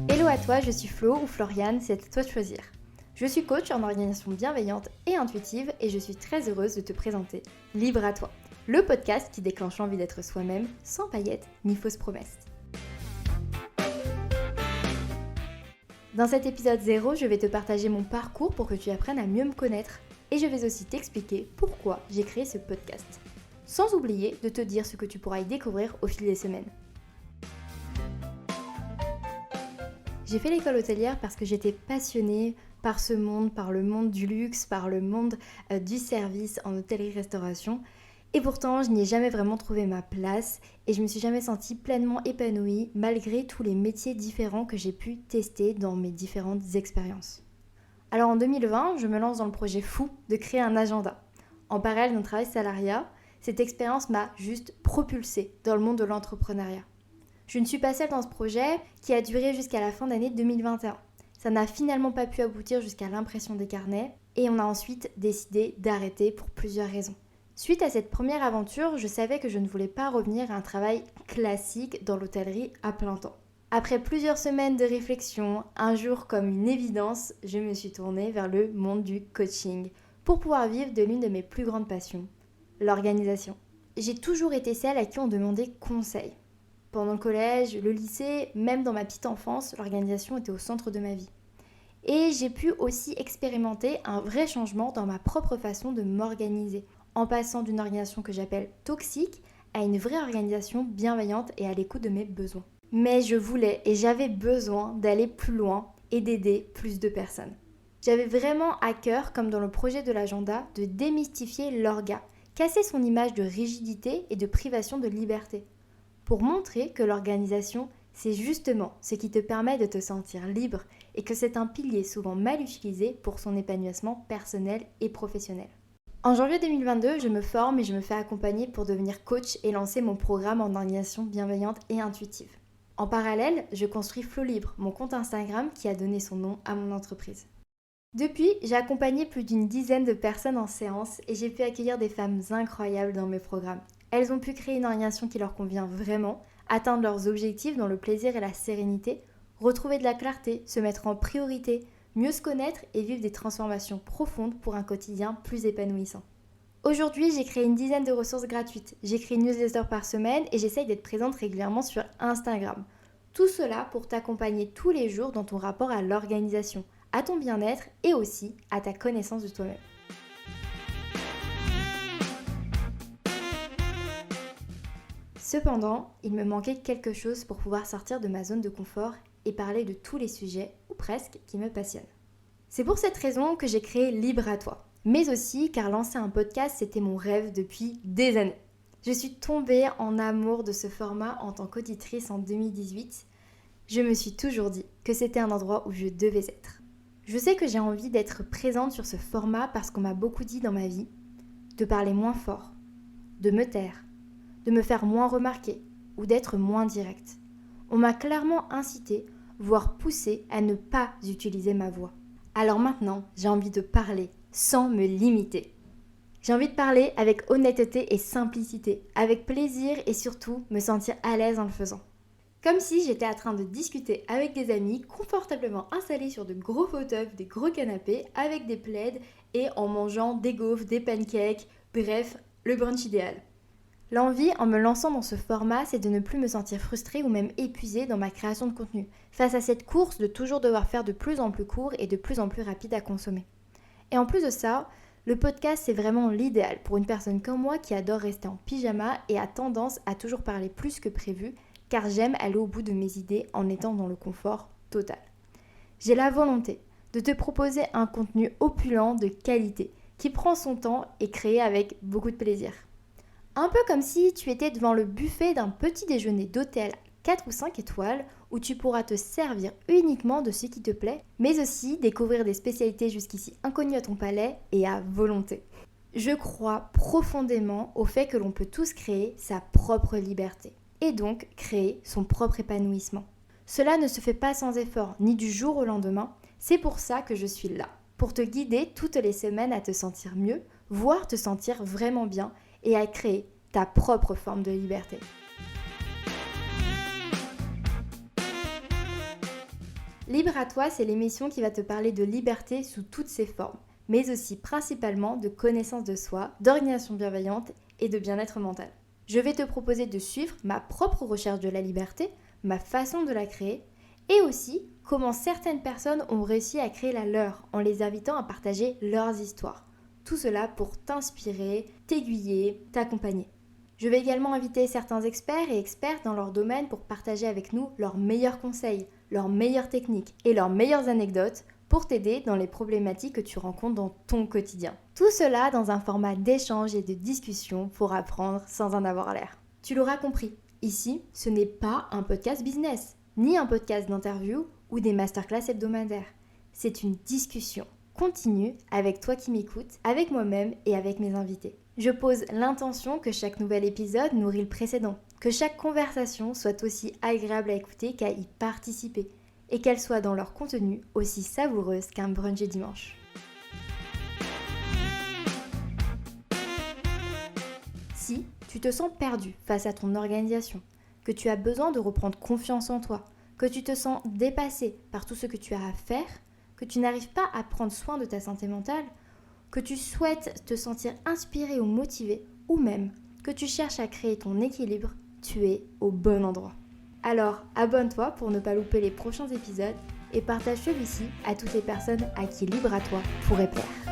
Hello à toi, je suis Flo ou Floriane, c'est à toi de choisir. Je suis coach en organisation bienveillante et intuitive et je suis très heureuse de te présenter Libre à toi, le podcast qui déclenche l'envie d'être soi-même sans paillettes ni fausses promesses. Dans cet épisode 0, je vais te partager mon parcours pour que tu apprennes à mieux me connaître et je vais aussi t'expliquer pourquoi j'ai créé ce podcast. Sans oublier de te dire ce que tu pourras y découvrir au fil des semaines. J'ai fait l'école hôtelière parce que j'étais passionnée par ce monde, par le monde du luxe, par le monde du service en hôtellerie-restauration. Et pourtant, je n'y ai jamais vraiment trouvé ma place et je me suis jamais sentie pleinement épanouie malgré tous les métiers différents que j'ai pu tester dans mes différentes expériences. Alors en 2020, je me lance dans le projet fou de créer un agenda. En parallèle d'un travail salariat, cette expérience m'a juste propulsée dans le monde de l'entrepreneuriat. Je ne suis pas seule dans ce projet qui a duré jusqu'à la fin d'année 2021. Ça n'a finalement pas pu aboutir jusqu'à l'impression des carnets et on a ensuite décidé d'arrêter pour plusieurs raisons. Suite à cette première aventure, je savais que je ne voulais pas revenir à un travail classique dans l'hôtellerie à plein temps. Après plusieurs semaines de réflexion, un jour comme une évidence, je me suis tournée vers le monde du coaching pour pouvoir vivre de l'une de mes plus grandes passions, l'organisation. J'ai toujours été celle à qui on demandait conseil. Pendant le collège, le lycée, même dans ma petite enfance, l'organisation était au centre de ma vie. Et j'ai pu aussi expérimenter un vrai changement dans ma propre façon de m'organiser, en passant d'une organisation que j'appelle toxique à une vraie organisation bienveillante et à l'écoute de mes besoins. Mais je voulais et j'avais besoin d'aller plus loin et d'aider plus de personnes. J'avais vraiment à cœur, comme dans le projet de l'agenda, de démystifier l'orga, casser son image de rigidité et de privation de liberté, pour montrer que l'organisation, c'est justement ce qui te permet de te sentir libre et que c'est un pilier souvent mal utilisé pour son épanouissement personnel et professionnel. En janvier 2022, je me forme et je me fais accompagner pour devenir coach et lancer mon programme en organisation bienveillante et intuitive. En parallèle, je construis Flo Libre, mon compte Instagram qui a donné son nom à mon entreprise. Depuis, j'ai accompagné plus d'une dizaine de personnes en séance et j'ai pu accueillir des femmes incroyables dans mes programmes. Elles ont pu créer une organisation qui leur convient vraiment, atteindre leurs objectifs dans le plaisir et la sérénité, retrouver de la clarté, se mettre en priorité, mieux se connaître et vivre des transformations profondes pour un quotidien plus épanouissant. Aujourd'hui, j'ai créé une dizaine de ressources gratuites. J'écris une newsletter par semaine et j'essaye d'être présente régulièrement sur Instagram. Tout cela pour t'accompagner tous les jours dans ton rapport à l'organisation, à ton bien-être et aussi à ta connaissance de toi-même. Cependant, il me manquait quelque chose pour pouvoir sortir de ma zone de confort et parler de tous les sujets, ou presque, qui me passionnent. C'est pour cette raison que j'ai créé Libre à toi, mais aussi car lancer un podcast, c'était mon rêve depuis des années. Je suis tombée en amour de ce format en tant qu'auditrice en 2018. Je me suis toujours dit que c'était un endroit où je devais être. Je sais que j'ai envie d'être présente sur ce format parce qu'on m'a beaucoup dit dans ma vie de parler moins fort, de me taire, de me faire moins remarquer ou d'être moins directe. On m'a clairement incité, voire poussé à ne pas utiliser ma voix. Alors maintenant, j'ai envie de parler sans me limiter. J'ai envie de parler avec honnêteté et simplicité, avec plaisir et surtout me sentir à l'aise en le faisant. Comme si j'étais en train de discuter avec des amis confortablement installés sur de gros fauteuils, des gros canapés, avec des plaids et en mangeant des gaufres, des pancakes, bref, le brunch idéal. L'envie, en me lançant dans ce format, c'est de ne plus me sentir frustrée ou même épuisée dans ma création de contenu, face à cette course de toujours devoir faire de plus en plus court et de plus en plus rapide à consommer. Et en plus de ça, le podcast c'est vraiment l'idéal pour une personne comme moi qui adore rester en pyjama et a tendance à toujours parler plus que prévu, car j'aime aller au bout de mes idées en étant dans le confort total. J'ai la volonté de te proposer un contenu opulent de qualité, qui prend son temps et créé avec beaucoup de plaisir. Un peu comme si tu étais devant le buffet d'un petit déjeuner d'hôtel 4 ou 5 étoiles où tu pourras te servir uniquement de ce qui te plaît, mais aussi découvrir des spécialités jusqu'ici inconnues à ton palais et à volonté. Je crois profondément au fait que l'on peut tous créer sa propre liberté et donc créer son propre épanouissement. Cela ne se fait pas sans effort, ni du jour au lendemain. C'est pour ça que je suis là, pour te guider toutes les semaines à te sentir mieux, voire te sentir vraiment bien et à créer ta propre forme de liberté. Libre à toi, c'est l'émission qui va te parler de liberté sous toutes ses formes, mais aussi principalement de connaissance de soi, d'organisation bienveillante et de bien-être mental. Je vais te proposer de suivre ma propre recherche de la liberté, ma façon de la créer, et aussi comment certaines personnes ont réussi à créer la leur en les invitant à partager leurs histoires. Tout cela pour t'inspirer, t'aiguiller, t'accompagner. Je vais également inviter certains experts et expertes dans leur domaine pour partager avec nous leurs meilleurs conseils, leurs meilleures techniques et leurs meilleures anecdotes pour t'aider dans les problématiques que tu rencontres dans ton quotidien. Tout cela dans un format d'échange et de discussion pour apprendre sans en avoir l'air. Tu l'auras compris, ici, ce n'est pas un podcast business, ni un podcast d'interview ou des masterclass hebdomadaires. C'est une discussion continue avec toi qui m'écoutes, avec moi-même et avec mes invités. Je pose l'intention que chaque nouvel épisode nourrit le précédent, que chaque conversation soit aussi agréable à écouter qu'à y participer, et qu'elle soit dans leur contenu aussi savoureuse qu'un brunch du dimanche. Si tu te sens perdu face à ton organisation, que tu as besoin de reprendre confiance en toi, que tu te sens dépassé par tout ce que tu as à faire, que tu n'arrives pas à prendre soin de ta santé mentale, que tu souhaites te sentir inspiré ou motivé, ou même que tu cherches à créer ton équilibre, tu es au bon endroit. Alors abonne-toi pour ne pas louper les prochains épisodes et partage celui-ci à toutes les personnes à qui Libre à toi pourrait plaire.